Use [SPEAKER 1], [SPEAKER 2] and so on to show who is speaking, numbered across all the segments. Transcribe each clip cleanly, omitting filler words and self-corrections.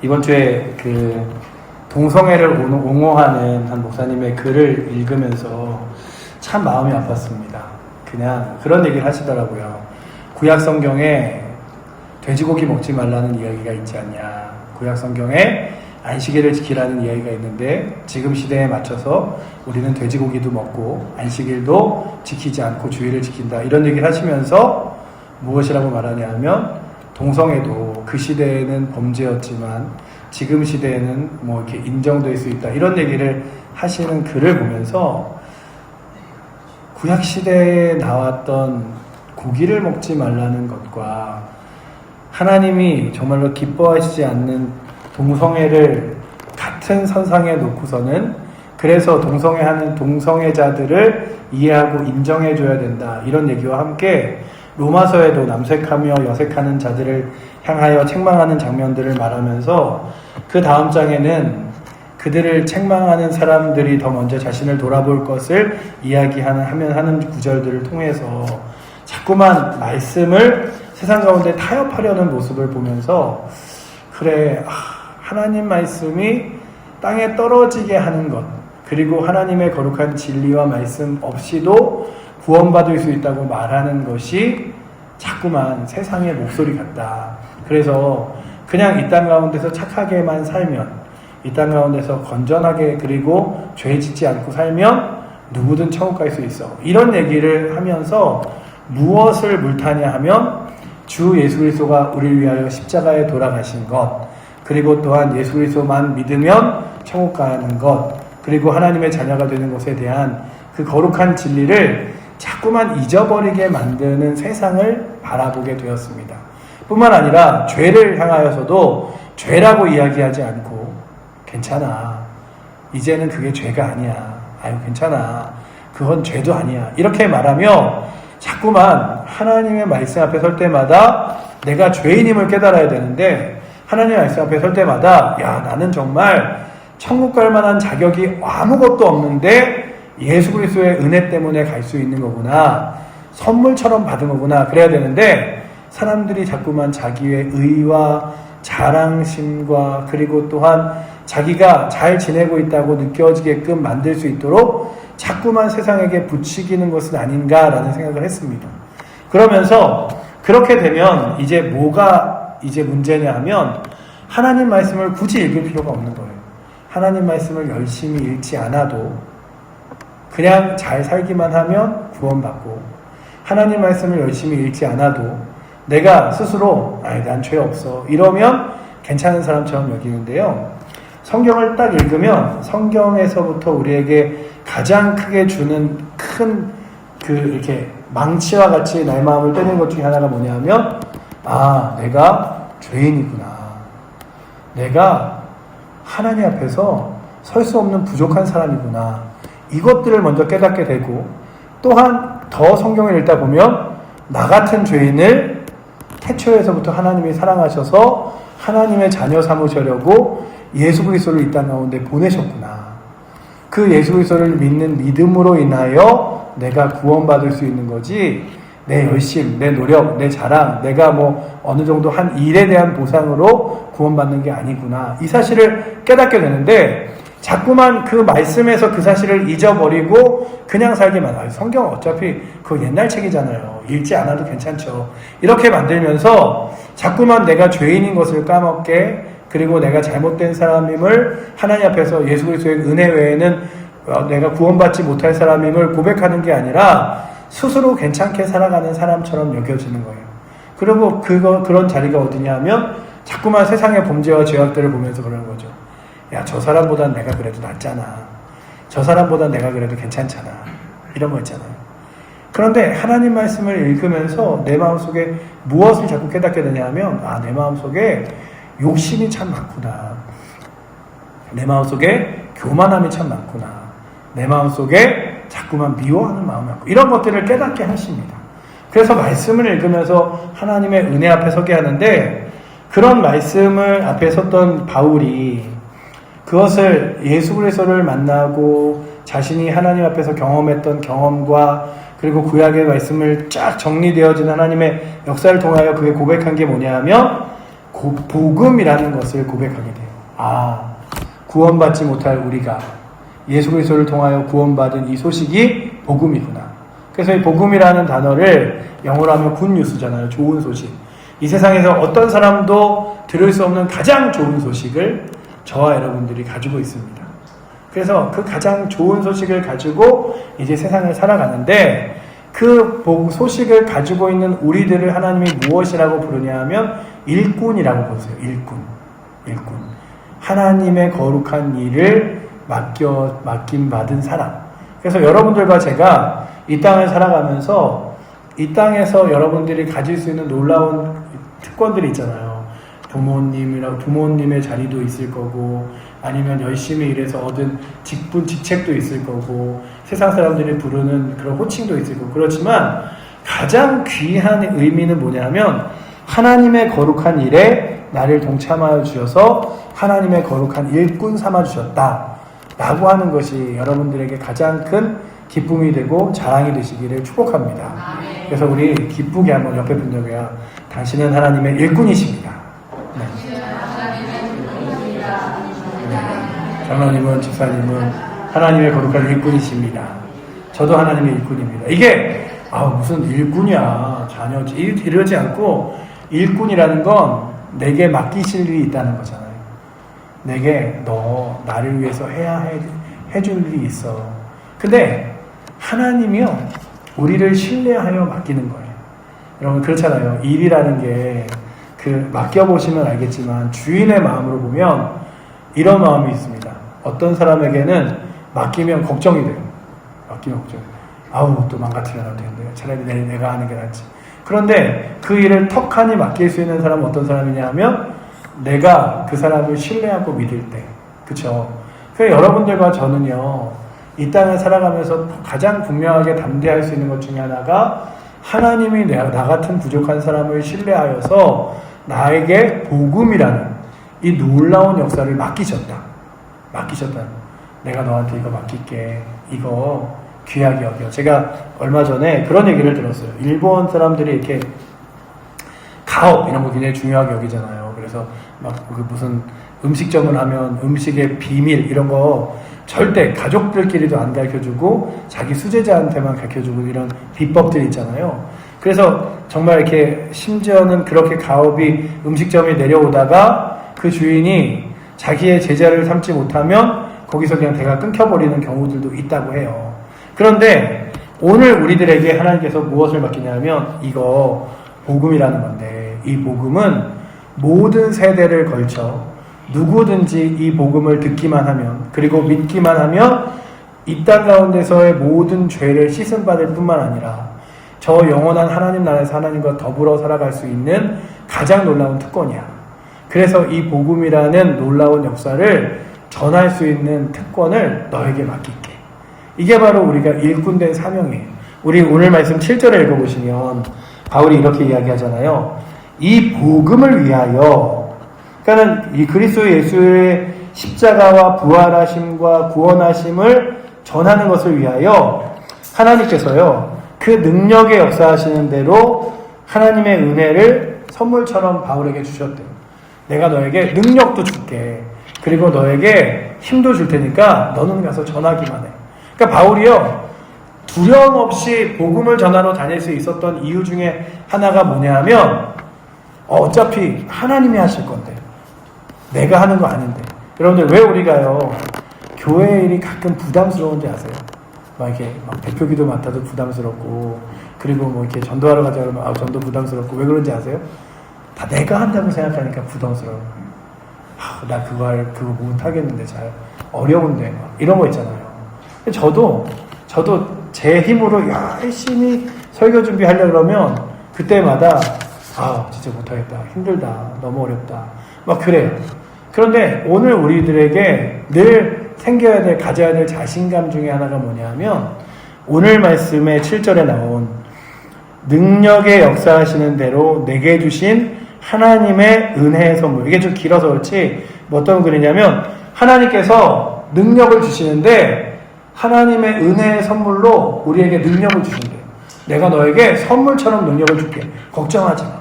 [SPEAKER 1] 이번 주에 그 동성애를 옹호하는 한 목사님의 글을 읽으면서 참 마음이 아팠습니다. 그냥 그런 얘기를 하시더라고요. 구약 성경에 돼지고기 먹지 말라는 이야기가 있지 않냐. 구약 성경에 안식일을 지키라는 이야기가 있는데 지금 시대에 맞춰서 우리는 돼지고기도 먹고 안식일도 지키지 않고 주일을 지킨다. 이런 얘기를 하시면서 무엇이라고 말하냐 하면 동성애도 그 시대에는 범죄였지만 지금 시대에는 뭐 이렇게 인정될 수 있다. 이런 얘기를 하시는 글을 보면서 구약 시대에 나왔던 고기를 먹지 말라는 것과 하나님이 정말로 기뻐하시지 않는 동성애를 같은 선상에 놓고서는 그래서 동성애하는 동성애자들을 이해하고 인정해줘야 된다. 이런 얘기와 함께 로마서에도 남색하며 여색하는 자들을 향하여 책망하는 장면들을 말하면서 그 다음 장에는 그들을 책망하는 사람들이 더 먼저 자신을 돌아볼 것을 하는 구절들을 통해서 자꾸만 말씀을 세상 가운데 타협하려는 모습을 보면서 그래, 하나님 말씀이 땅에 떨어지게 하는 것, 그리고 하나님의 거룩한 진리와 말씀 없이도 구원받을 수 있다고 말하는 것이 자꾸만 세상의 목소리 같다. 그래서 그냥 이 땅 가운데서 착하게만 살면, 이 땅 가운데서 건전하게 그리고 죄 짓지 않고 살면 누구든 천국 갈 수 있어. 이런 얘기를 하면서 무엇을 물타냐 하면 주 예수 그리스도가 우리를 위하여 십자가에 돌아가신 것, 그리고 또한 예수 그리스도만 믿으면 천국 가는 것, 그리고 하나님의 자녀가 되는 것에 대한 그 거룩한 진리를 자꾸만 잊어버리게 만드는 세상을 바라보게 되었습니다. 뿐만 아니라 죄를 향하여서도 죄라고 이야기하지 않고 괜찮아. 이제는 그게 죄가 아니야. 아유 괜찮아. 그건 죄도 아니야. 이렇게 말하며 자꾸만 하나님의 말씀 앞에 설 때마다 내가 죄인임을 깨달아야 되는데 하나님의 말씀 앞에 설 때마다 야 나는 정말 천국 갈 만한 자격이 아무것도 없는데 예수 그리스도의 은혜 때문에 갈 수 있는 거구나. 선물처럼 받은 거구나. 그래야 되는데 사람들이 자꾸만 자기의 의와 자랑심과 그리고 또한 자기가 잘 지내고 있다고 느껴지게끔 만들 수 있도록 자꾸만 세상에게 부추기는 것은 아닌가라는 생각을 했습니다. 그러면서 그렇게 되면 이제 뭐가 이제 문제냐 하면 하나님 말씀을 굳이 읽을 필요가 없는 거예요. 하나님 말씀을 열심히 읽지 않아도 그냥 잘 살기만 하면 구원받고 하나님 말씀을 열심히 읽지 않아도 내가 스스로 난 죄 없어 이러면 괜찮은 사람처럼 여기는데요. 성경을 딱 읽으면 성경에서부터 우리에게 가장 크게 주는 큰 이렇게 망치와 같이 내 마음을 때리는 것 중에 하나가 뭐냐면 내가 죄인이구나. 내가 하나님 앞에서 설 수 없는 부족한 사람이구나. 이것들을 먼저 깨닫게 되고 또한 더 성경을 읽다 보면 나 같은 죄인을 태초에서부터 하나님이 사랑하셔서 하나님의 자녀 삼으시려고 예수 그리스도를 이 땅 가운데 보내셨구나. 그 예수 그리스도를 믿는 믿음으로 인하여 내가 구원받을 수 있는 거지 내 열심, 내 노력, 내 자랑, 내가 뭐 어느 정도 한 일에 대한 보상으로 구원받는 게 아니구나. 이 사실을 깨닫게 되는데 자꾸만 그 말씀에서 그 사실을 잊어버리고 그냥 살기만 성경 어차피 그거 옛날 책이잖아요. 읽지 않아도 괜찮죠. 이렇게 만들면서 자꾸만 내가 죄인인 것을 까먹게 그리고 내가 잘못된 사람임을 하나님 앞에서 예수 그리스도의 은혜 외에는 내가 구원받지 못할 사람임을 고백하는 게 아니라 스스로 괜찮게 살아가는 사람처럼 여겨지는 거예요. 그리고 그런 자리가 어디냐 하면 자꾸만 세상의 범죄와 죄악들을 보면서 그러는 거죠. 야, 저 사람보단 내가 그래도 낫잖아. 저 사람보단 내가 그래도 괜찮잖아. 이런 거 있잖아요. 그런데 하나님 말씀을 읽으면서 내 마음속에 무엇을 자꾸 깨닫게 되냐 하면 내 마음속에 욕심이 참 많구나. 내 마음속에 교만함이 참 많구나. 내 마음속에 자꾸만 미워하는 마음이 많고 이런 것들을 깨닫게 하십니다. 그래서 말씀을 읽으면서 하나님의 은혜 앞에 서게 하는데 그런 말씀을 앞에 섰던 바울이 그것을 예수 그리스도를 만나고 자신이 하나님 앞에서 경험했던 경험과 그리고 구약의 말씀을 쫙 정리되어진 하나님의 역사를 통하여 그게 고백한 게 뭐냐 하면 복음이라는 것을 고백하게 돼요. 아, 구원받지 못할 우리가 예수 그리스도를 통하여 구원받은 이 소식이 복음이구나. 그래서 이 복음이라는 단어를 영어로 하면 굿뉴스잖아요. 좋은 소식. 이 세상에서 어떤 사람도 들을 수 없는 가장 좋은 소식을 저와 여러분들이 가지고 있습니다. 그래서 그 가장 좋은 소식을 가지고 이제 세상을 살아가는데 그 소식을 가지고 있는 우리들을 하나님이 무엇이라고 부르냐 하면 일꾼이라고 부르세요. 일꾼. 하나님의 거룩한 일을 맡김 받은 사람. 그래서 여러분들과 제가 이 땅을 살아가면서 이 땅에서 여러분들이 가질 수 있는 놀라운 특권들이 있잖아요. 부모님의 자리도 있을 거고, 아니면 열심히 일해서 얻은 직책도 있을 거고, 세상 사람들이 부르는 그런 호칭도 있을 거고, 그렇지만 가장 귀한 의미는 뭐냐면 하나님의 거룩한 일에 나를 동참하여 주셔서 하나님의 거룩한 일꾼 삼아 주셨다 라고 하는 것이 여러분들에게 가장 큰 기쁨이 되고 자랑이 되시기를 축복합니다. 그래서 우리 기쁘게 한번 옆에 분들과 당신은 하나님의 일꾼이십니다. 네. 장로님은 집사님은 하나님의 거룩한 일꾼이십니다. 저도 하나님의 일꾼입니다. 이게 무슨 일꾼이야 자녀지 이러지 않고, 일꾼이라는 건 내게 맡기실 일이 있다는 거잖아요. 내게 너 나를 위해서 해줄 일이 있어. 근데 하나님이요 우리를 신뢰하여 맡기는 거예요. 여러분 그렇잖아요. 일이라는 게 맡겨보시면 알겠지만 주인의 마음으로 보면 이런 마음이 있습니다. 어떤 사람에게는 맡기면 걱정이 돼요. 맡기면 걱정. 또 망가뜨리면 안 되는데 차라리 내가 하는 게 낫지. 그런데 그 일을 턱하니 맡길 수 있는 사람은 어떤 사람이냐 하면 내가 그 사람을 신뢰하고 믿을 때. 그쵸? 그래서 여러분들과 저는요 이 땅을 살아가면서 가장 분명하게 담대할 수 있는 것 중에 하나가 하나님이 나 같은 부족한 사람을 신뢰하여서 나에게 복음이라는 이 놀라운 역사를 맡기셨다. 내가 너한테 이거 맡길게. 이거 귀하게 여겨. 제가 얼마 전에 그런 얘기를 들었어요. 일본 사람들이 이렇게 가업 이런 거 굉장히 중요하게 여기잖아요. 그래서 막 무슨 음식점을 하면 음식의 비밀 이런 거 절대 가족들끼리도 안 가르쳐주고 자기 수제자한테만 가르쳐주고 이런 비법들이 있잖아요. 그래서 정말 이렇게 심지어는 그렇게 가업이 음식점에 내려오다가 그 주인이 자기의 제자를 삼지 못하면 거기서 그냥 대가 끊겨버리는 경우들도 있다고 해요. 그런데 오늘 우리들에게 하나님께서 무엇을 맡기냐면 이거 복음이라는 건데, 이 복음은 모든 세대를 걸쳐 누구든지 이 복음을 듣기만 하면, 그리고 믿기만 하면 이 땅 가운데서의 모든 죄를 씻음받을 뿐만 아니라 저 영원한 하나님 나라에서 하나님과 더불어 살아갈 수 있는 가장 놀라운 특권이야. 그래서 이 복음이라는 놀라운 역사를 전할 수 있는 특권을 너에게 맡길게. 이게 바로 우리가 일꾼된 사명이에요. 우리 오늘 말씀 7절에 읽어보시면 바울이 이렇게 이야기하잖아요. 이 복음을 위하여, 그러니까 이 그리스도 예수의 십자가와 부활하심과 구원하심을 전하는 것을 위하여 하나님께서요 그 능력의 역사하시는 대로 하나님의 은혜를 선물처럼 바울에게 주셨대요. 내가 너에게 능력도 줄게. 그리고 너에게 힘도 줄 테니까 너는 가서 전하기만 해. 그러니까 바울이요 두려움 없이 복음을 전하러 다닐 수 있었던 이유 중에 하나가 뭐냐 하면 어차피 하나님이 하실 건데 내가 하는 거 아닌데. 여러분들 왜 우리가요 교회 일이 가끔 부담스러운지 아세요? 막 이렇게 대표기도 맡아도 부담스럽고, 그리고 뭐 이렇게 전도하러 가자 그러면 전도 부담스럽고, 왜 그런지 아세요? 다 내가 한다고 생각하니까 부담스러워. 나 그거 못하겠는데 잘 어려운데 막 이런 거 있잖아요. 저도 제 힘으로 열심히 설교 준비하려고 그러면 그때마다 진짜 못하겠다, 힘들다, 너무 어렵다 막 그래요. 그런데 오늘 우리들에게 늘 가져야 될 자신감 중에 하나가 뭐냐면 오늘 말씀의 7절에 나온 능력의 역사하시는 대로 내게 주신 하나님의 은혜의 선물. 이게 좀 길어서 그렇지 어떤 글이냐면 하나님께서 능력을 주시는데 하나님의 은혜의 선물로 우리에게 능력을 주신대요. 내가 너에게 선물처럼 능력을 줄게. 걱정하지 마.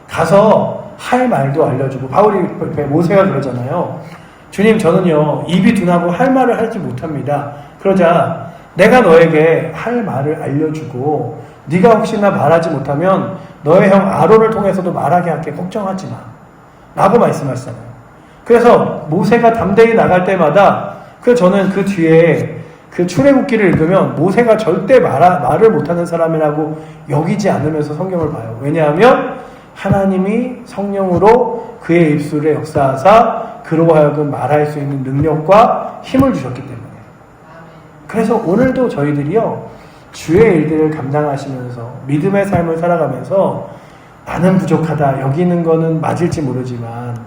[SPEAKER 1] 가서 할 말도 알려주고, 바울이 모세가 그러잖아요. 주님, 저는요 입이 둔하고 할 말을 하지 못합니다. 그러자 내가 너에게 할 말을 알려주고 네가 혹시나 말하지 못하면 너의 형 아론을 통해서도 말하게 할게. 걱정하지 마 라고 말씀하시잖아요. 그래서 모세가 담대히 나갈 때마다 저는 그 뒤에 그 출애굽기를 읽으면 모세가 절대 말을 못하는 사람이라고 여기지 않으면서 성경을 봐요. 왜냐하면 하나님이 성령으로 그의 입술에 역사하사 그로 하여금 말할 수 있는 능력과 힘을 주셨기 때문에. 그래서 오늘도 저희들이요 주의 일들을 감당하시면서 믿음의 삶을 살아가면서 나는 부족하다, 여기 있는 거는 맞을지 모르지만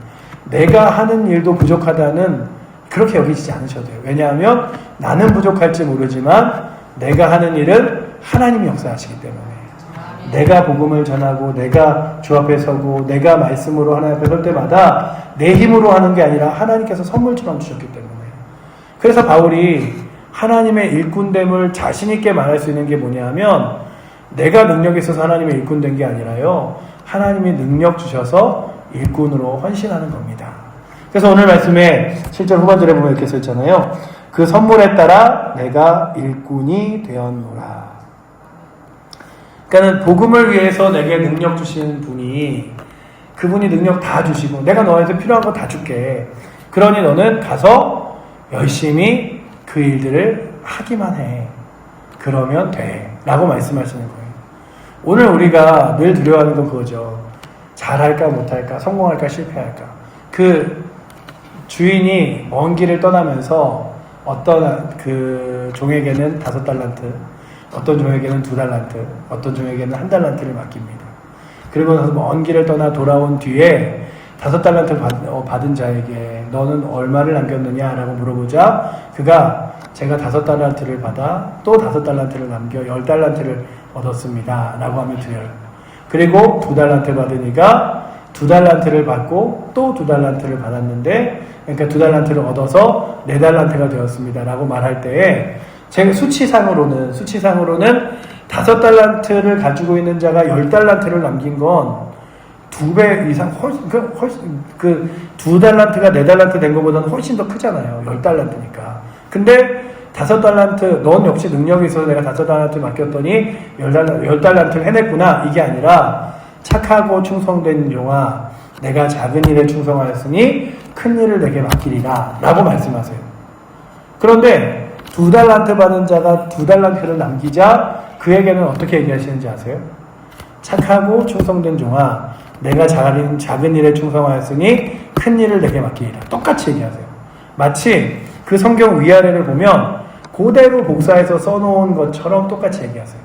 [SPEAKER 1] 내가 하는 일도 부족하다는 그렇게 여기지 않으셔도 돼요. 왜냐하면 나는 부족할지 모르지만 내가 하는 일은 하나님이 역사하시기 때문에. 내가 복음을 전하고 내가 주 앞에 서고 내가 말씀으로 하나님 앞에 설 때마다 내 힘으로 하는 게 아니라 하나님께서 선물처럼 주셨기 때문에. 그래서 바울이 하나님의 일꾼됨을 자신 있게 말할 수 있는 게 뭐냐면 내가 능력이 있어서 하나님의 일꾼 된 게 아니라요 하나님이 능력 주셔서 일꾼으로 헌신하는 겁니다. 그래서 오늘 말씀에 7절 후반절에 보면 이렇게 써 있잖아요. 그 선물에 따라 내가 일꾼이 되었노라. 그러니까 복음을 위해서 내게 능력 주신 분이 그분이 능력 다 주시고 내가 너한테 필요한 거 다 줄게. 그러니 너는 가서 열심히 그 일들을 하기만 해. 그러면 돼. 라고 말씀하시는 거예요. 오늘 우리가 늘 두려워하는 건 그거죠. 잘할까 못할까 성공할까 실패할까. 그 주인이 먼 길을 떠나면서 어떤 그 종에게는 5달란트, 어떤 종에게는 2달란트, 어떤 종에게는 1달란트를 맡깁니다. 그리고 나서 먼 길을 떠나 돌아온 뒤에 5달란트 받은 자에게 너는 얼마를 남겼느냐라고 물어보자 그가 제가 5달란트를 받아 또 5달란트를 남겨 10달란트를 얻었습니다 라고 하면 돼요. 그리고 2달란트 받으니까 2달란트를 받고 또 2달란트를 받았는데 그러니까 2달란트를 얻어서 4달란트가 되었습니다 라고 말할 때에 제 수치상으로는 5달란트를 가지고 있는 자가 10달란트를 남긴 건 2배 이상 훨씬 2달란트가 4달란트 된 것보다는 훨씬 더 크잖아요. 10달란트니까. 근데 5달란트 넌 역시 능력이 있어서 내가 5달란트 맡겼더니 10달란트를 해냈구나. 이게 아니라 착하고 충성된 용아 내가 작은 일에 충성하였으니 큰 일을 내게 맡기리라 라고 말씀하세요. 그런데 2달란트 받은 자가 2달란트를 남기자 그에게는 어떻게 얘기하시는지 아세요? 착하고 충성된 종아 내가 작은 일에 충성하였으니 큰 일을 내게 맡기리라. 똑같이 얘기하세요. 마치 그 성경 위아래를 보면 그대로 복사해서 써놓은 것처럼 똑같이 얘기하세요.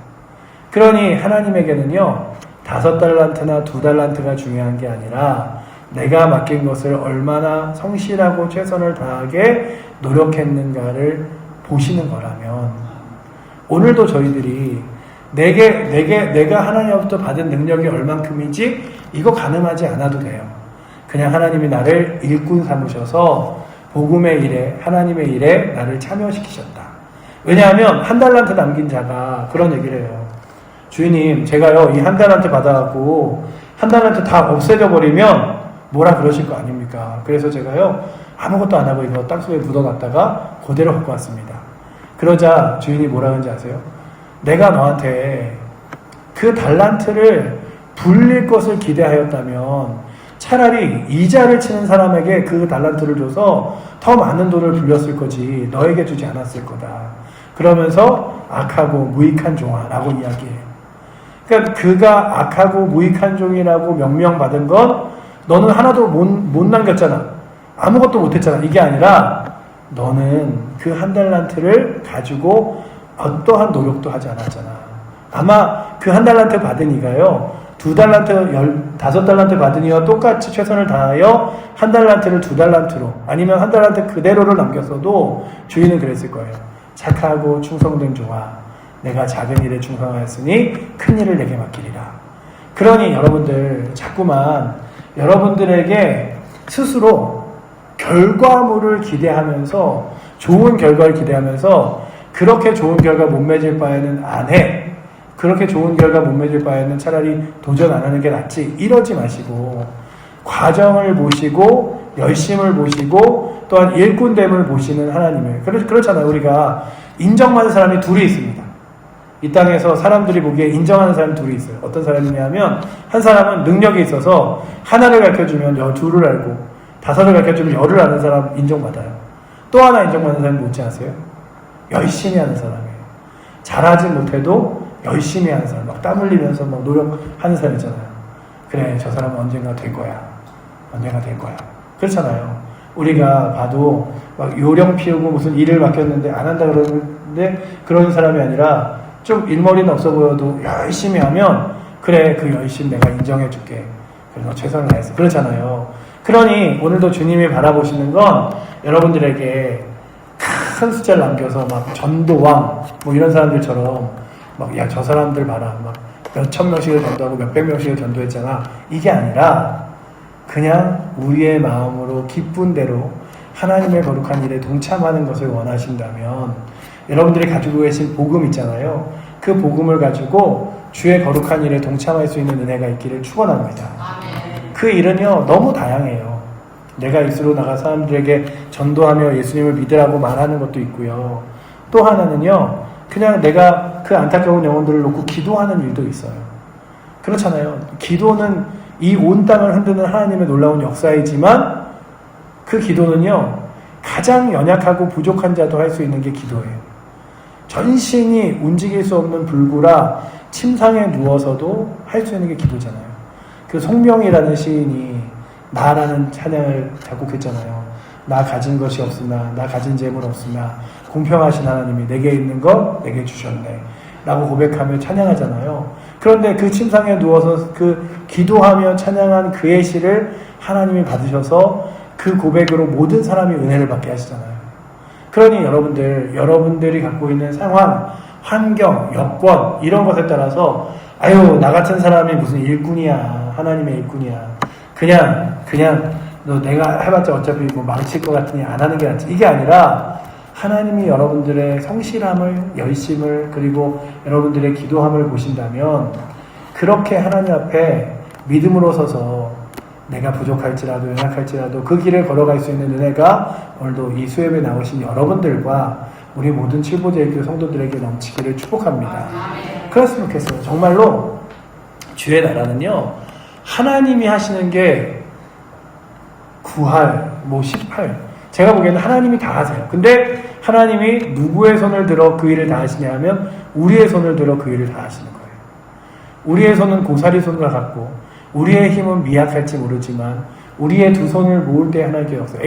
[SPEAKER 1] 그러니 하나님에게는요 5달란트나 2달란트가 중요한 게 아니라 내가 맡긴 것을 얼마나 성실하고 최선을 다하게 노력했는가를 보시는 거라면 오늘도 저희들이 내가 하나님으로부터 받은 능력이 얼만큼인지 이거 가늠하지 않아도 돼요. 그냥 하나님이 나를 일꾼 삼으셔서 복음의 일에 하나님의 일에 나를 참여시키셨다. 왜냐하면 1달란트 남긴 자가 그런 얘기를 해요. 주인님 제가요 이 1달란트 받아갖고 1달란트 다 없애져 버리면 뭐라 그러실 거 아닙니까? 그래서 제가요 아무것도 안 하고 이거 땅속에 묻어놨다가 그대로 갖고 왔습니다. 그러자 주인이 뭐라 하는지 아세요? 내가 너한테 그 달란트를 불릴 것을 기대하였다면 차라리 이자를 치는 사람에게 그 달란트를 줘서 더 많은 돈을 불렸을 거지 너에게 주지 않았을 거다. 그러면서 악하고 무익한 종아라고 이야기해요. 그러니까 그가 악하고 무익한 종이라고 명명받은 건 너는 하나도 못 남겼잖아. 아무것도 못했잖아. 이게 아니라 너는 그 1달란트를 가지고 어떠한 노력도 하지 않았잖아. 아마 그 1달란트 받은 이가요 2달란트, 5달란트 받은 이와 똑같이 최선을 다하여 1달란트를 2달란트로 아니면 1달란트 그대로를 남겼어도 주인은 그랬을 거예요. 착하고 충성된 종아 내가 작은 일에 충성하였으니 큰 일을 내게 맡기리라. 그러니 여러분들 자꾸만 여러분들에게 스스로 결과물을 기대하면서 좋은 결과를 기대하면서 그렇게 좋은 결과 못 맺을 바에는 안 해. 그렇게 좋은 결과 못 맺을 바에는 차라리 도전 안 하는 게 낫지. 이러지 마시고 과정을 보시고 열심을 보시고 또한 일꾼됨을 보시는 하나님이에요. 그렇잖아요. 우리가 인정받는 사람이 둘이 있습니다. 이 땅에서 사람들이 보기에 인정하는 사람이 둘이 있어요. 어떤 사람이냐면 한 사람은 능력이 있어서 하나를 가르쳐주면 둘을 알고 다섯을 가르쳐주면 열을 아는 사람 인정받아요. 또 하나 인정받는 사람이 뭔지 아세요? 열심히 하는 사람이에요. 잘하지 못해도 열심히 하는 사람, 막 땀 흘리면서 막 노력하는 사람 있잖아요. 그래, 저 사람은 언젠가 될 거야. 언젠가 될 거야. 그렇잖아요. 우리가 봐도 막 요령 피우고 무슨 일을 맡겼는데 안 한다 그러는데 그런 사람이 아니라 좀 일머리는 없어 보여도 열심히 하면 그래, 그 열심 내가 인정해 줄게. 그래서 최선을 다했어. 그렇잖아요. 그러니 오늘도 주님이 바라보시는 건 여러분들에게 큰 숫자를 남겨서 막 전도왕 뭐 이런 사람들처럼 막 야, 저 사람들 봐라. 막 몇천 명씩을 전도하고 몇백 명씩을 전도했잖아. 이게 아니라 그냥 우리의 마음으로 기쁜 대로 하나님의 거룩한 일에 동참하는 것을 원하신다면 여러분들이 가지고 계신 복음 있잖아요. 그 복음을 가지고 주의 거룩한 일에 동참할 수 있는 은혜가 있기를 축원합니다. 그 일은요 너무 다양해요. 내가 입술로 나가 사람들에게 전도하며 예수님을 믿으라고 말하는 것도 있고요. 또 하나는요 그냥 내가 그 안타까운 영혼들을 놓고 기도하는 일도 있어요. 그렇잖아요. 기도는 이 온 땅을 흔드는 하나님의 놀라운 역사이지만 그 기도는요 가장 연약하고 부족한 자도 할 수 있는 게 기도예요. 전신이 움직일 수 없는 불구라 침상에 누워서도 할 수 있는 게 기도잖아요. 그 송명이라는 시인이 나라는 찬양을 작곡했잖아요. 나 가진 것이 없으나 나 가진 재물 없으나 공평하신 하나님이 내게 있는 것 내게 주셨네 라고 고백하며 찬양하잖아요. 그런데 그 침상에 누워서 그 기도하며 찬양한 그의 시를 하나님이 받으셔서 그 고백으로 모든 사람이 은혜를 받게 하시잖아요. 그러니 여러분들이 갖고 있는 상황, 환경, 여건 이런 것에 따라서 아유 나 같은 사람이 무슨 일꾼이야, 하나님의 일꾼이야. 그냥 너 내가 해봤자 어차피 뭐 망칠 것 같으니 안 하는 게 낫지. 이게 아니라 하나님이 여러분들의 성실함을, 열심을 그리고 여러분들의 기도함을 보신다면 그렇게 하나님 앞에 믿음으로 서서 내가 부족할지라도 연약할지라도 그 길을 걸어갈 수 있는 은혜가 오늘도 이 수협에 나오신 여러분들과 우리 모든 칠보제일교회 성도들에게 넘치기를 축복합니다. 그랬으면 좋겠어요. 정말로 주의 나라는요 하나님이 하시는 게 9할, 18 제가 보기에는 하나님이 다 하세요. 근데 하나님이 누구의 손을 들어 그 일을 다 하시냐 하면 우리의 손을 들어 그 일을 다 하시는 거예요. 우리의 손은 고사리 손과 같고 우리의 힘은 미약할지 모르지만 우리의 두 손을 모을 때 하나님께 없어요.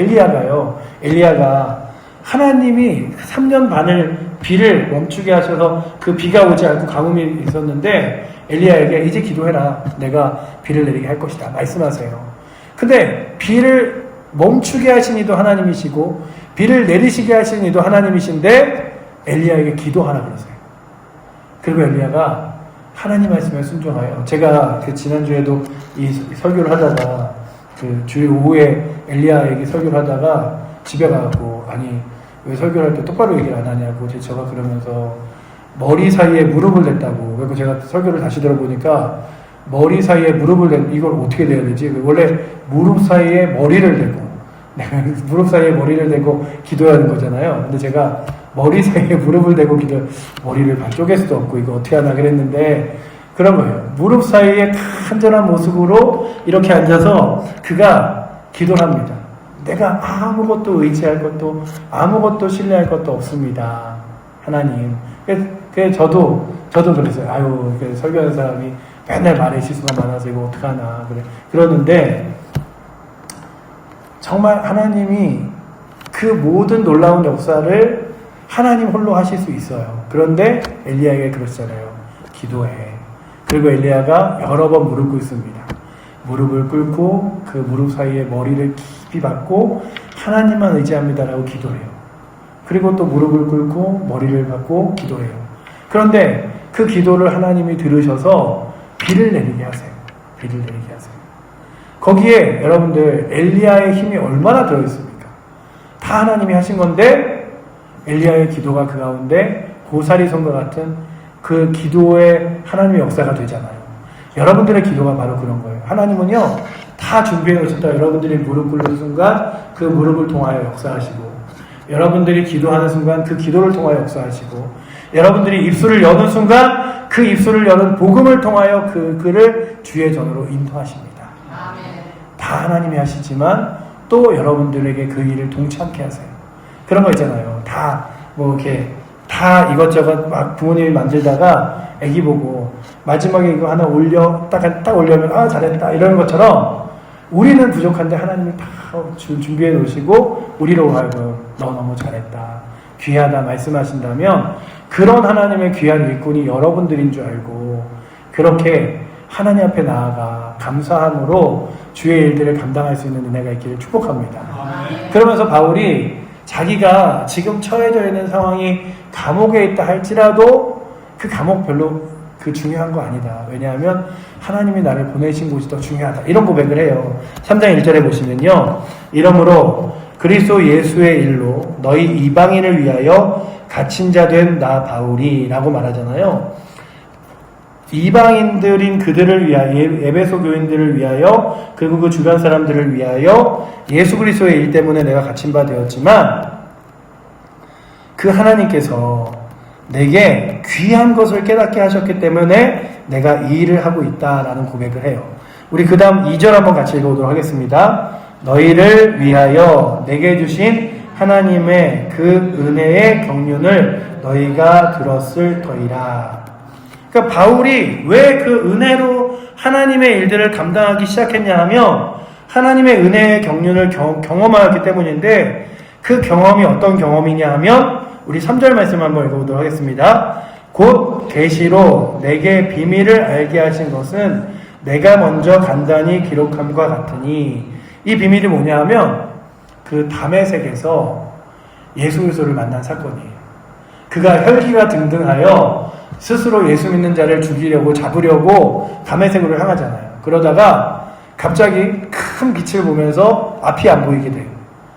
[SPEAKER 1] 엘리야가 하나님이 3년 반을 비를 멈추게 하셔서 그 비가 오지 않고 가뭄이 있었는데 엘리야에게 이제 기도해라. 내가 비를 내리게 할 것이다. 말씀하세요. 근데 비를 멈추게 하신 이도 하나님이시고 비를 내리시게 하신 이도 하나님이신데 엘리야에게 기도하라 그러세요. 그리고 엘리야가 하나님 말씀에 순종하여 제가 그 지난주에도 이 설교를 하다가 그 주일 오후에 엘리야에게 설교를 하다가 집에 가고 아니 왜 설교를 할 때 똑바로 얘기를 안 하냐고 제가 그러면서 머리 사이에 무릎을 댔다고. 그리고 제가 설교를 다시 들어보니까 머리 사이에 무릎을 댄 이걸 어떻게 내야 되지? 원래 무릎 사이에 머리를 대고 무릎 사이에 머리를 대고 기도해야 하는 거잖아요. 근데 제가 머리 사이에 무릎을 대고 머리를 쪼갤 수도 없고 이거 어떻게 하나 그랬는데 그런 거예요. 무릎 사이에 간절한 모습으로 이렇게 앉아서 그가 기도를 합니다. 내가 아무것도 의지할 것도 아무것도 신뢰할 것도 없습니다. 하나님. 그래서 저도 그랬어요. 아유, 설교하는 사람이 맨날 말에 실수가 많아서 이거 어떡하나. 그러는데 정말 하나님이 그 모든 놀라운 역사를 하나님 홀로 하실 수 있어요. 그런데 엘리야에게 그러시잖아요. 기도해. 그리고 엘리야가 여러 번 무릎 꿇습니다. 무릎을 꿇고 그 무릎 사이에 머리를 깊이 박고 하나님만 의지합니다라고 기도해요. 그리고 또 무릎을 꿇고 머리를 박고 기도해요. 그런데 그 기도를 하나님이 들으셔서 비를 내리게 하세요. 비를 내리게 하세요. 거기에 여러분들 엘리야의 힘이 얼마나 들어있습니까? 다 하나님이 하신 건데 엘리야의 기도가 그 가운데 고사리 손과 같은 그 기도의 하나님의 역사가 되잖아요. 여러분들의 기도가 바로 그런 거예요. 하나님은요 다 준비해 놓으셨다. 여러분들이 무릎 꿇는 순간 그 무릎을 통하여 역사하시고, 여러분들이 기도하는 순간 그 기도를 통하여 역사하시고, 여러분들이 입술을 여는 순간 그 입술을 여는 복음을 통하여 그 글을 주의 전으로 인도하십니다. 다 하나님이 하시지만 또 여러분들에게 그 일을 동참케 하세요. 그런 거 있잖아요. 다 뭐 이렇게 다 이것저것 막 부모님이 만들다가 애기 보고 마지막에 이거 하나 딱 올려면 잘했다 이러는 것처럼 우리는 부족한데 하나님이 다 준비해 놓으시고 우리로 하여금 너 너무 잘했다, 귀하다 말씀하신다면 그런 하나님의 귀한 일꾼이 여러분들인 줄 알고 그렇게 하나님 앞에 나아가 감사함으로 주의 일들을 감당할 수 있는 은혜가 있기를 축복합니다. 그러면서 바울이 자기가 지금 처해져 있는 상황이 감옥에 있다 할지라도 그 감옥 별로 그 중요한 거 아니다. 왜냐하면 하나님이 나를 보내신 곳이 더 중요하다. 이런 고백을 해요. 3장 1절에 보시면요. 이러므로 그리스도 예수의 일로 너희 이방인을 위하여 갇힌 자 된 나 바울이 라고 말하잖아요. 이방인들인 그들을 위하여, 에베소 교인들을 위하여, 그리고 그 주변 사람들을 위하여 예수 그리스도의 일 때문에 내가 갇힌 바 되었지만 그 하나님께서 내게 귀한 것을 깨닫게 하셨기 때문에 내가 이 일을 하고 있다라는 고백을 해요. 우리 그 다음 2절 한번 같이 읽어보도록 하겠습니다. 너희를 위하여 내게 주신 하나님의 그 은혜의 경륜을 너희가 들었을 터이라. 그러니까 바울이 왜 그 은혜로 하나님의 일들을 감당하기 시작했냐 하면 하나님의 은혜의 경륜을 경험하였기 때문인데 그 경험이 어떤 경험이냐 하면 우리 3절 말씀 한번 읽어보도록 하겠습니다. 곧 계시로 내게 비밀을 알게 하신 것은 내가 먼저 간단히 기록함과 같으니 이 비밀이 뭐냐 하면 그 다메섹에서 예수 그리스도를 만난 사건이에요. 그가 혈기가 등등하여 스스로 예수 믿는 자를 죽이려고 잡으려고 다메섹으로 향하잖아요. 그러다가 갑자기 큰 빛을 보면서 앞이 안 보이게 돼요.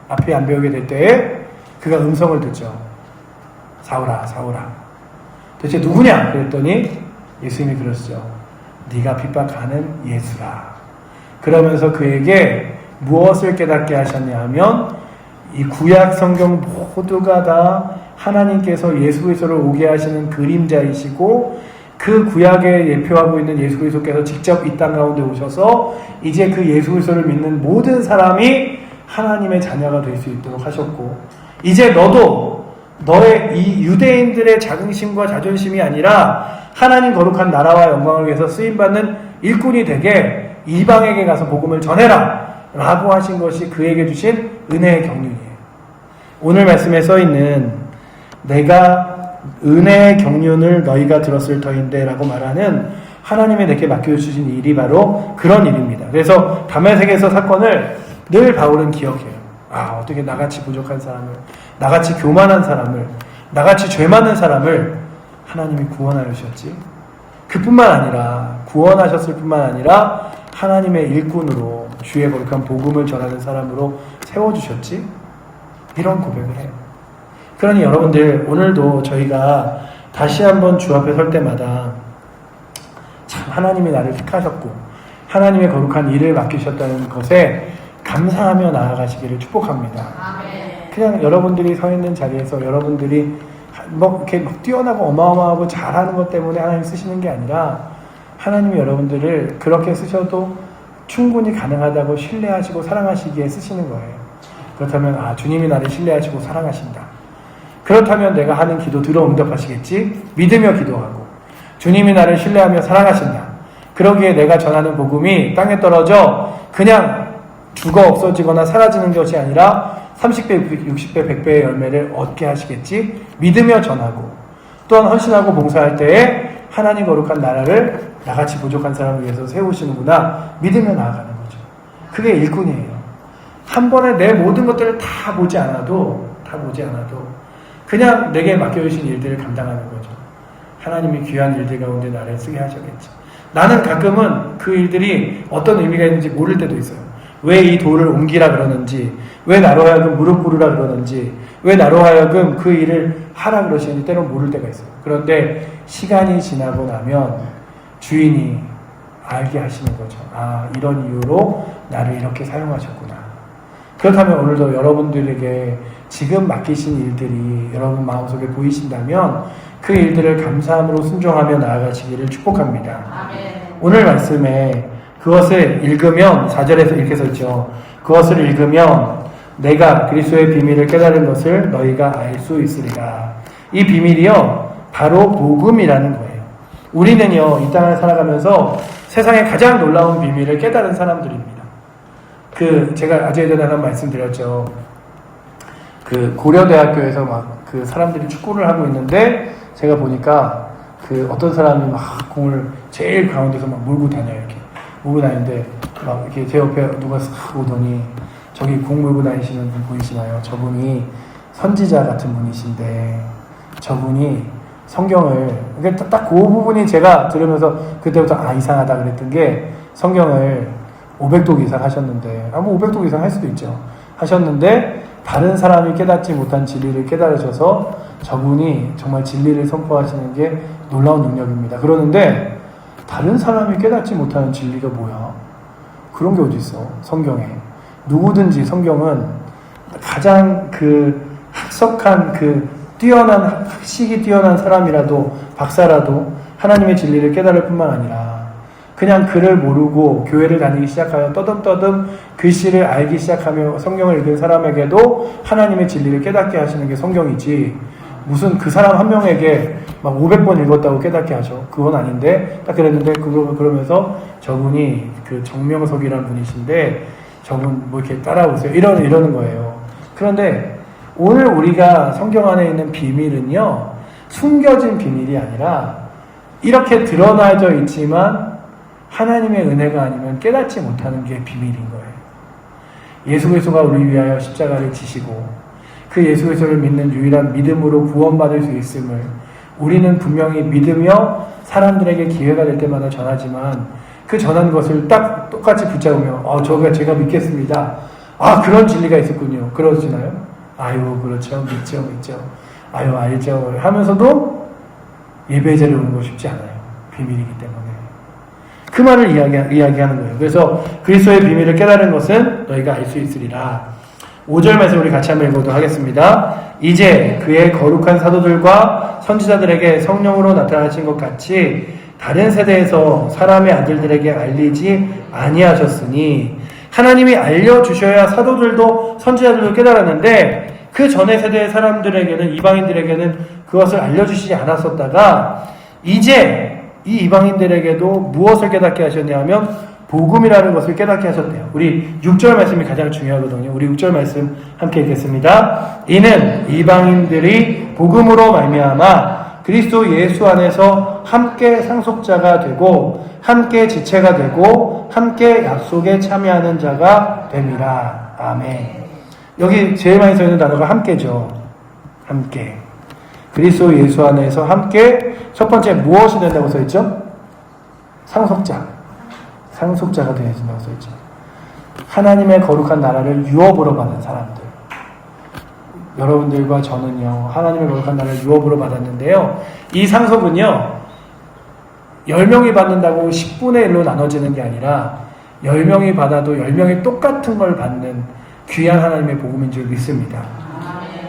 [SPEAKER 1] 앞이 안 보이게 될 때에 그가 음성을 듣죠. 사울아, 사울아. 도대체 누구냐? 그랬더니 예수님이 그러시죠. 네가 핍박하는 예수라. 그러면서 그에게 무엇을 깨닫게 하셨냐 하면 이 구약 성경 모두가 다 하나님께서 예수 그리스도를 오게 하시는 그림자이시고 그 구약에 예표하고 있는 예수 그리스도께서 직접 이 땅 가운데 오셔서 이제 그 예수 그리스도를 믿는 모든 사람이 하나님의 자녀가 될 수 있도록 하셨고 이제 너도 너의 이 유대인들의 자긍심과 자존심이 아니라 하나님 거룩한 나라와 영광을 위해서 쓰임받는 일꾼이 되게 이방에게 가서 복음을 전해라 라고 하신 것이 그에게 주신 은혜의 경륜이에요. 오늘 말씀에 써있는 내가 은혜의 경륜을 너희가 들었을 터인데 라고 말하는 하나님이 내게 맡겨주신 일이 바로 그런 일입니다. 그래서 다메섹에서 사건을 늘 바울은 기억해요. 어떻게 나같이 부족한 사람을, 나같이 교만한 사람을, 나같이 죄 많은 사람을 하나님이 구원하여 주셨지. 그뿐만 아니라 구원하셨을 뿐만 아니라 하나님의 일꾼으로 주의 거룩한 복음을 전하는 사람으로 세워주셨지. 이런 고백을 해요. 그러니 여러분들 오늘도 저희가 다시 한번 주 앞에 설 때마다 참 하나님이 나를 택하셨고 하나님의 거룩한 일을 맡기셨다는 것에 감사하며 나아가시기를 축복합니다. 그냥 여러분들이 서 있는 자리에서 여러분들이 이렇게 막 뛰어나고 어마어마하고 잘하는 것 때문에 하나님 쓰시는 게 아니라 하나님이 여러분들을 그렇게 쓰셔도 충분히 가능하다고 신뢰하시고 사랑하시기에 쓰시는 거예요. 그렇다면 주님이 나를 신뢰하시고 사랑하신다. 그렇다면 내가 하는 기도 들어 응답하시겠지? 믿으며 기도하고 주님이 나를 신뢰하며 사랑하신다. 그러기에 내가 전하는 복음이 땅에 떨어져 그냥 죽어 없어지거나 사라지는 것이 아니라 30배, 60배, 100배의 열매를 얻게 하시겠지? 믿으며 전하고 또한 헌신하고 봉사할 때에 하나님 거룩한 나라를 나같이 부족한 사람을 위해서 세우시는구나 믿으며 나아가는 거죠. 그게 일꾼이에요. 한 번에 내 모든 것들을 다 보지 않아도 그냥 내게 맡겨주신 일들을 감당하는 거죠. 하나님이 귀한 일들 가운데 나를 쓰게 하셨겠죠. 나는 가끔은 그 일들이 어떤 의미가 있는지 모를 때도 있어요. 왜 이 돌을 옮기라 그러는지, 왜 나로 하여금 무릎 꿇으라 그러는지, 왜 나로 하여금 그 일을 하라 그러시는지 때론 모를 때가 있어요. 그런데 시간이 지나고 나면 주인이 알게 하시는 거죠. 아, 이런 이유로 나를 이렇게 사용하셨구나. 그렇다면 오늘도 여러분들에게 지금 맡기신 일들이 여러분 마음속에 보이신다면 그 일들을 감사함으로 순종하며 나아가시기를 축복합니다.
[SPEAKER 2] 아멘.
[SPEAKER 1] 오늘 말씀에 그것을 읽으면 4절에서 이렇게 써있죠. 그것을 읽으면 내가 그리스도의 비밀을 깨달은 것을 너희가 알 수 있으리라. 이 비밀이요 바로 복음이라는 거예요. 우리는요 이 땅을 살아가면서 세상의 가장 놀라운 비밀을 깨달은 사람들입니다. 제가 아주 예전에 한번 말씀드렸죠. 고려대학교에서 막 그 사람들이 축구를 하고 있는데 제가 보니까 어떤 사람이 막 공을 제일 가운데서 막 몰고 다녀요. 이렇게 몰고 다니는데 막 이렇게 제 옆에 누가 싹 오더니 저기 공 몰고 다니시는 분 보이시나요? 저분이 선지자 같은 분이신데 저분이 성경을 딱 그 부분이 제가 들으면서 그때부터 이상하다 그랬던 게 성경을 500독 이상 하셨는데 뭐 500독 이상 할 수도 있죠. 하셨는데 다른 사람이 깨닫지 못한 진리를 깨달으셔서 저분이 정말 진리를 선포하시는 게 놀라운 능력입니다. 그러는데 다른 사람이 깨닫지 못하는 진리가 뭐야? 그런 게 어디 있어? 성경에. 누구든지 성경은 가장 학석한 뛰어난 학식이 뛰어난 사람이라도 박사라도 하나님의 진리를 깨달을 뿐만 아니라 그냥 글을 모르고 교회를 다니기 시작하여 떠듬떠듬 글씨를 알기 시작하며 성경을 읽은 사람에게도 하나님의 진리를 깨닫게 하시는 게 성경이지 무슨 그 사람 한 명에게 막 500번 읽었다고 깨닫게 하죠. 그건 아닌데 딱 그랬는데 그러면서 저분이 정명석이라는 분이신데 저분 뭐 이렇게 따라오세요. 이러는 거예요. 그런데 오늘 우리가 성경 안에 있는 비밀은요 숨겨진 비밀이 아니라 이렇게 드러나져 있지만 하나님의 은혜가 아니면 깨닫지 못하는 게 비밀인 거예요. 예수 그리스도가 우리 위하여 십자가를 지시고 그 예수 그리스도를 믿는 유일한 믿음으로 구원받을 수 있음을 우리는 분명히 믿으며 사람들에게 기회가 될 때마다 전하지만 그 전한 것을 딱 똑같이 붙잡으며 제가 믿겠습니다. 그런 진리가 있었군요. 그러시나요? 아유 그렇죠. 믿죠. 아유 알죠. 하면서도 예배 자리에 오는 거 쉽지 않아요. 비밀이기 때문에. 그 말을 이야기하는 거예요. 그래서 그리스도의 비밀을 깨달은 것은 너희가 알 수 있으리라. 5절 말씀 우리 같이 한번 읽어보도록 하겠습니다. 이제 그의 거룩한 사도들과 선지자들에게 성령으로 나타나신 것 같이 다른 세대에서 사람의 아들들에게 알리지 아니하셨으니 하나님이 알려주셔야 사도들도 선지자들도 깨달았는데 그 전의 세대의 사람들에게는 이방인들에게는 그것을 알려주시지 않았었다가 이제 이 이방인들에게도 무엇을 깨닫게 하셨냐 하면 복음이라는 것을 깨닫게 하셨대요. 우리 6절 말씀이 가장 중요하거든요. 우리 6절 말씀 함께 읽겠습니다. 이는 이방인들이 복음으로 말미암아 그리스도 예수 안에서 함께 상속자가 되고 함께 지체가 되고 함께 약속에 참여하는 자가 됨이라. 아멘. 여기 제일 많이 써있는 단어가 함께죠. 함께. 그리스도 예수 안에서 함께 첫 번째 무엇이 된다고 써있죠? 상속자가 되어진다고 써있죠. 하나님의 거룩한 나라를 유업으로 받은 사람들. 여러분들과 저는요 하나님의 거룩한 나라를 유업으로 받았는데요 이 상속은요 10명이 받는다고 10분의 1로 나눠지는 게 아니라 10명이 받아도 10명이 똑같은 걸 받는 귀한 하나님의 복음인 줄 믿습니다.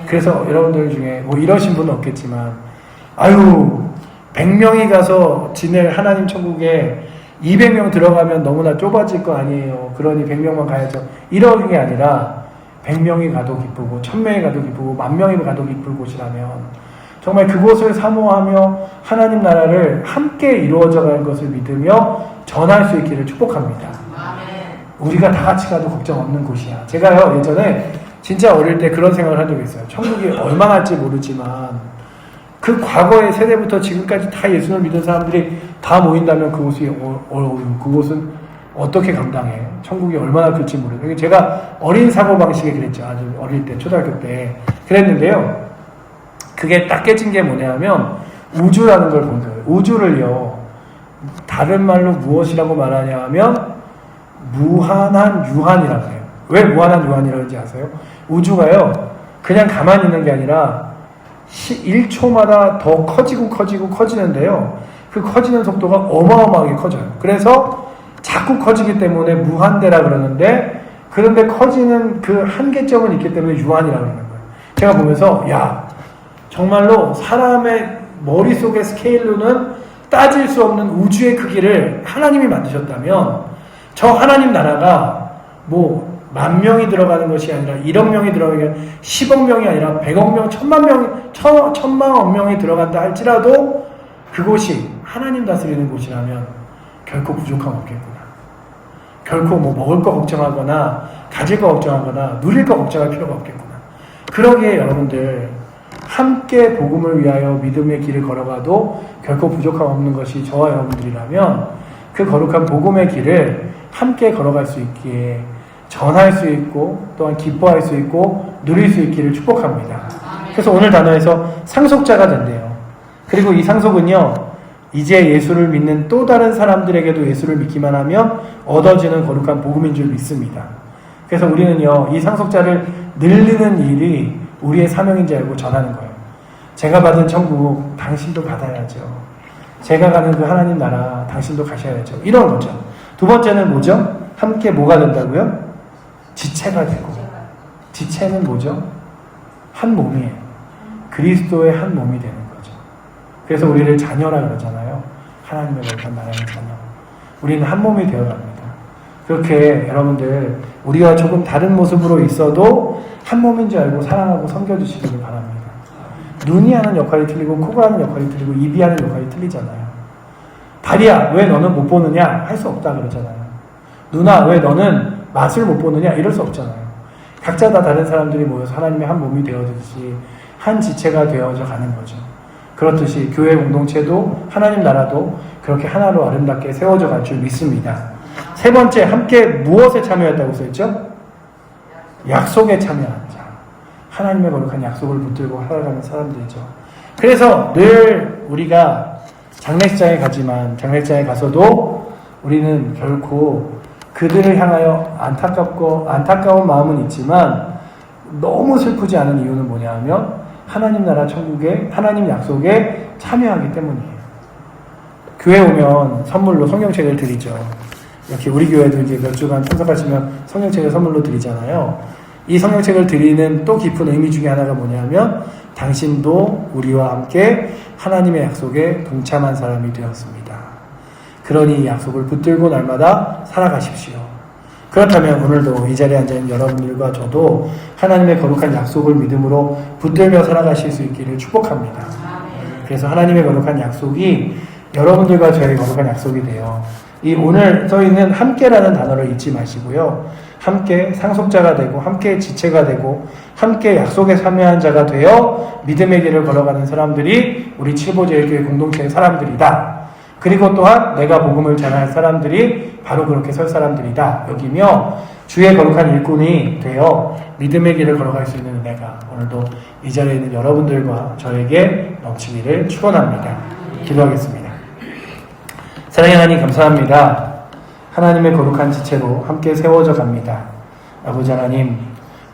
[SPEAKER 1] 그래서 여러분들 중에 뭐 이러신 분은 없겠지만 100명이 가서 지낼 하나님 천국에 200명 들어가면 너무나 좁아질 거 아니에요. 그러니 100명만 가야죠. 이런 게 아니라 100명이 가도 기쁘고 1000명이 가도 기쁘고 10,000명이 가도 기쁠 곳이라면 정말 그곳을 사모하며 하나님 나라를 함께 이루어져가는 것을 믿으며 전할 수 있기를 축복합니다. 우리가 다 같이 가도 걱정 없는 곳이야. 제가요 예전에 진짜 어릴 때 그런 생각을 한 적이 있어요. 천국이 얼마나 할지 모르지만 그 과거의 세대부터 지금까지 다 예수를 믿은 사람들이 다 모인다면 그곳은 어떻게 감당해? 천국이 얼마나 클지 모르겠어요. 제가 어린 사고방식에 그랬죠. 아주 어릴 때, 초등학교 때. 그랬는데요. 그게 딱 깨진 게 뭐냐면, 우주라는 걸 본 거예요. 우주를요, 다른 말로 무엇이라고 말하냐 하면, 무한한 유한이라고 해요. 왜 무한한 유한이라는지 아세요? 우주가요, 그냥 가만히 있는 게 아니라, 1초마다 더 커지는데요. 그 커지는 속도가 어마어마하게 커져요. 그래서 자꾸 커지기 때문에 무한대라 그러는데, 그런데 커지는 그 한계점은 있기 때문에 유한이라 그러는 거예요. 제가 보면서 야, 정말로 사람의 머릿속의 스케일로는 따질 수 없는 우주의 크기를 하나님이 만드셨다면, 저 하나님 나라가 뭐 10,000명이 들어가는 것이 아니라 1억 명이 들어가는 게 10억 명이 아니라 100억 명, 1,000만 명이 들어간다 할지라도 그곳이 하나님 다스리는 곳이라면 결코 부족함 없겠구나. 결코 뭐 먹을 거 걱정하거나 가질 거 걱정하거나 누릴 거 걱정할 필요가 없겠구나. 그러기에 여러분들 함께 복음을 위하여 믿음의 길을 걸어가도 결코 부족함 없는 것이 저와 여러분들이라면, 그 거룩한 복음의 길을 함께 걸어갈 수 있기에 전할 수 있고 또한 기뻐할 수 있고 누릴 수 있기를 축복합니다. 그래서 오늘 단어에서 상속자가 된대요. 그리고 이 상속은요, 이제 예수를 믿는 또 다른 사람들에게도 예수를 믿기만 하면 얻어지는 거룩한 복음인 줄 믿습니다. 그래서 우리는요, 이 상속자를 늘리는 일이 우리의 사명인지 알고 전하는 거예요. 제가 받은 천국 당신도 받아야죠. 제가 가는 그 하나님 나라 당신도 가셔야죠. 이런 거죠. 두 번째는 뭐죠? 함께 뭐가 된다고요? 지체가 되고. 지체는 뭐죠? 한 몸이에요. 그리스도의 한 몸이 되는 거죠. 그래서 우리를 자녀라 그러잖아요. 하나님의 거룩한 나라의 자녀. 우리는 한 몸이 되어갑니다. 그렇게 여러분들 우리와 조금 다른 모습으로 있어도 한 몸인 줄 알고 사랑하고 섬겨주시기를 바랍니다. 눈이 하는 역할이 틀리고 코가 하는 역할이 틀리고 입이 하는 역할이 틀리잖아요. 다리야, 왜 너는 못 보느냐? 할 수 없다 그러잖아요. 누나, 왜 너는 맛을 못 보느냐? 이럴 수 없잖아요. 각자 다 다른 사람들이 모여서 하나님의 한 몸이 되어듯이 한 지체가 되어져 가는 거죠. 그렇듯이 교회 공동체도 하나님 나라도 그렇게 하나로 아름답게 세워져 갈 줄 믿습니다. 세 번째, 함께 무엇에 참여했다고 써있죠? 약속에 참여한 자. 하나님의 거룩한 약속을 붙들고 살아가는 사람들이죠. 그래서 늘 우리가 장례식장에 가지만 장례식장에 가서도 우리는 결코 그들을 향하여 안타까운 마음은 있지만 너무 슬프지 않은 이유는 뭐냐 하면 하나님 나라 천국에 하나님 약속에 참여하기 때문이에요. 교회 오면 선물로 성경책을 드리죠. 이렇게 우리 교회도 이제 몇 주간 참석하시면 성경책을 선물로 드리잖아요. 이 성경책을 드리는 또 깊은 의미 중에 하나가 뭐냐면 당신도 우리와 함께 하나님의 약속에 동참한 사람이 되었습니다. 그러니 이 약속을 붙들고 날마다 살아가십시오. 그렇다면 오늘도 이 자리에 앉아있는 여러분들과 저도 하나님의 거룩한 약속을 믿음으로 붙들며 살아가실 수 있기를 축복합니다. 그래서 하나님의 거룩한 약속이 여러분들과 저의 거룩한 약속이 돼요. 이 오늘 써있는 함께라는 단어를 잊지 마시고요. 함께 상속자가 되고 함께 지체가 되고 함께 약속에 참여한 자가 되어 믿음의 길을 걸어가는 사람들이 우리 칠보제일교회 공동체의 사람들이다. 그리고 또한 내가 복음을 전할 사람들이 바로 그렇게 설 사람들이다 여기며 주의 거룩한 일꾼이 되어 믿음의 길을 걸어갈 수 있는 은혜가 오늘도 이 자리에 있는 여러분들과 저에게 넘치기를 축원합니다. 기도하겠습니다. 사랑의 하나님 감사합니다. 하나님의 거룩한 지체로 함께 세워져 갑니다. 아버지 하나님,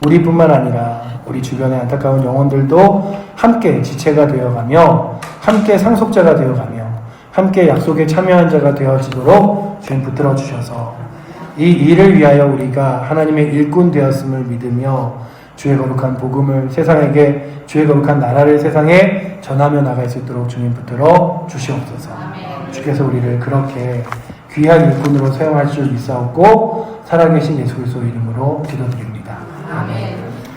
[SPEAKER 1] 우리뿐만 아니라 우리 주변의 안타까운 영혼들도 함께 지체가 되어가며 함께 상속자가 되어가며 함께 약속에 참여한 자가 되어지도록 주님 붙들어 주셔서 이 일을 위하여 우리가 하나님의 일꾼 되었음을 믿으며 주의 거룩한 복음을 세상에게 주의 거룩한 나라를 세상에 전하며 나갈 수 있도록 주님 붙들어 주시옵소서. 주께서 우리를 그렇게 귀한 일꾼으로 사용할 줄 믿사옵고 살아계신 예수 그리스도 이름으로 기도드립니다. 아멘.